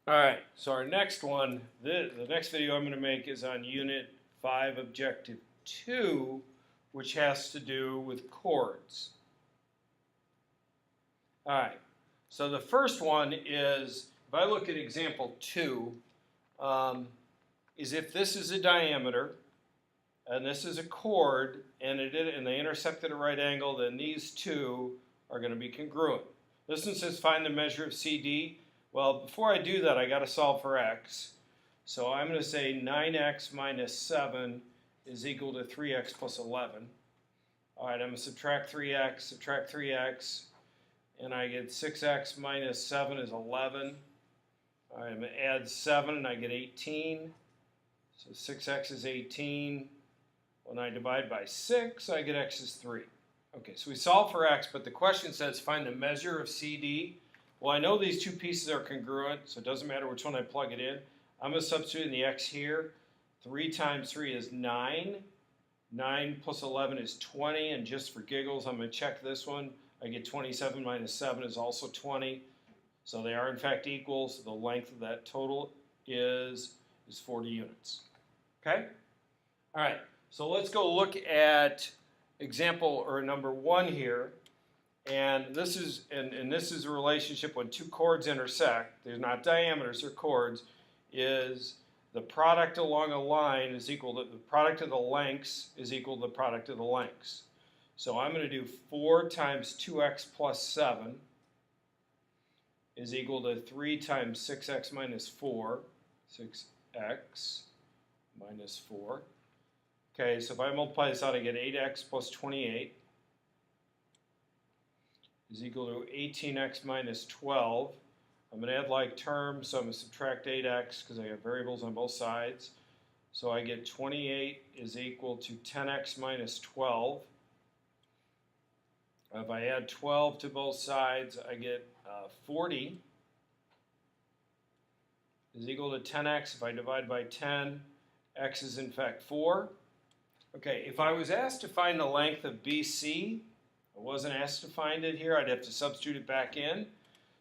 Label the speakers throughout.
Speaker 1: All right, so our next one, the next video I'm going to make is on Unit 5, Objective 2, which has to do with chords. All right, so the first one is, if I look at example 2, is if this is a diameter, and this is a chord, and they intersect at a right angle, then these two are going to be congruent. This one says find the measure of CD. Well, before I do that, I got to solve for x. So I'm going to say 9x minus 7 is equal to 3x plus 11. All right, I'm going to subtract 3x, and I get 6x minus 7 is 11. All right, I'm going to add 7, and I get 18. So 6x is 18. When I divide by 6, I get x is 3. Okay, so we solve for x, but the question says find the measure of CD. Well, I know these two pieces are congruent, so it doesn't matter which one I plug it in. I'm going to substitute in the x here. 3 times 3 is 9. 9 plus 11 is 20, and just for giggles, I'm going to check this one. I get 27 minus 7 is also 20. So they are, in fact, equal, so the length of that total is 40 units. Okay? All right, so let's go look at example, or number 1 here. And this is a relationship when two chords intersect. They're not diameters, they're chords. Is the product along a line is equal to the product of the lengths is equal to the product of the lengths. So I'm going to do 4 times 2x plus 7 is equal to 3 times 6x minus 4. 6x minus 4. Okay, so if I multiply this out, I get 8x plus 28. Is equal to 18x minus 12. I'm going to add like terms, so I'm going to subtract 8x because I have variables on both sides. So I get 28 is equal to 10x minus 12. If I add 12 to both sides, I get 40 is equal to 10x. If I divide by 10, x is in fact 4. Okay, if I was asked to find the length of BC, I wasn't asked to find it here. I'd have to substitute it back in.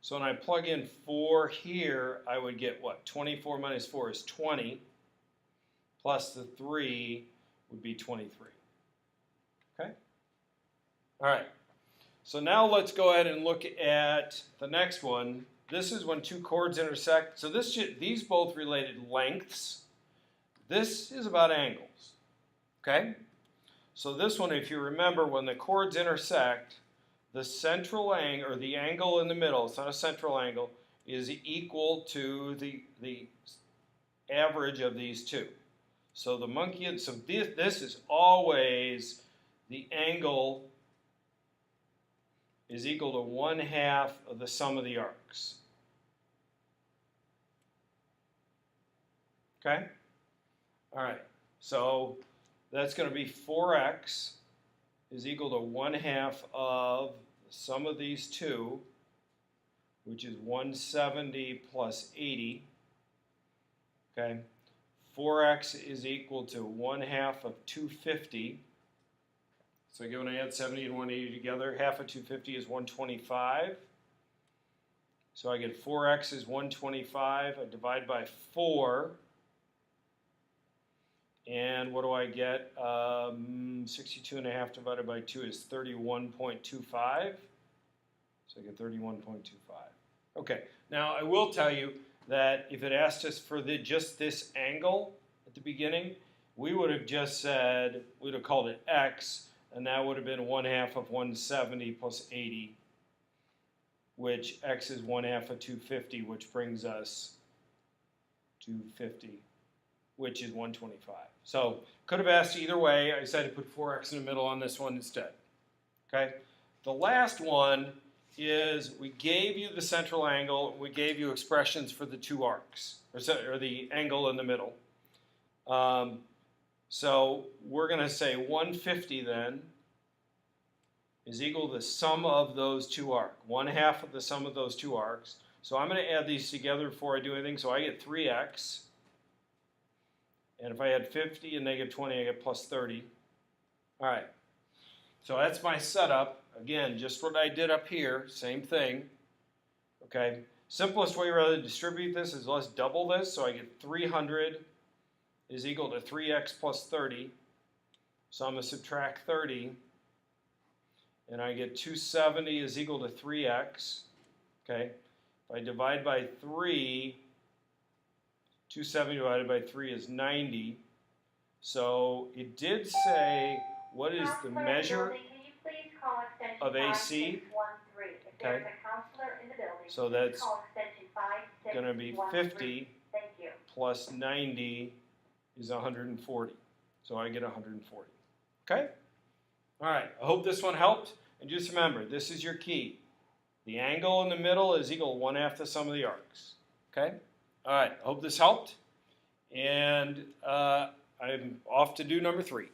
Speaker 1: So when I plug in 4 here, I would get what? 24 minus 4 is 20. Plus the 3 would be 23. Okay? All right. So now let's go ahead and look at the next one. This is when two chords intersect. So these both related lengths. This is about angles. Okay? So this one, if you remember, when the chords intersect, the central angle, or the angle in the middle, it's not a central angle, is equal to the average of these two. So this is always the angle is equal to 1/2 of the sum of the arcs. Okay? All right. So that's going to be 4x is equal to 1/2 of the sum of these two, which is 170 plus 80. Okay, 4x is equal to 1/2 of 250. So again, when I add 70 and 180 together, half of 250 is 125. So I get 4x is 125. I divide by 4. And what do I get? 62.5 divided by 2 is 31.25. So I get 31.25. Okay, now I will tell you that if it asked us for just this angle at the beginning, we would have just said, we would have called it x, and that would have been 1/2 of 170 plus 80, which x is 1/2 of 250, which brings us 250. Which is 125. So could have asked either way. I decided to put 4x in the middle on this one instead. Okay. The last one is we gave you the central angle. We gave you expressions for the two arcs, or the angle in the middle. So we're going to say 150 then is equal to the sum of those two arcs. 1/2 of the sum of those two arcs. So I'm going to add these together before I do anything. So I get 3x. And if I add 50 and negative 20, I get plus 30. All right. So that's my setup. Again, just what I did up here, same thing. Okay. Simplest way rather to distribute this is let's double this. So I get 300 is equal to 3x plus 30. So I'm going to subtract 30. And I get 270 is equal to 3x. Okay. If I divide by 3, 270 divided by 3 is 90. So it did say, what is the measure of AC? Okay. So that's going to be 50 plus 90 is 140. So I get 140. Okay? All right. I hope this one helped. And just remember, this is your key. The angle in the middle is equal to 1/2 the sum of the arcs. Okay? All right. I hope this helped. And I'm off to do number 3.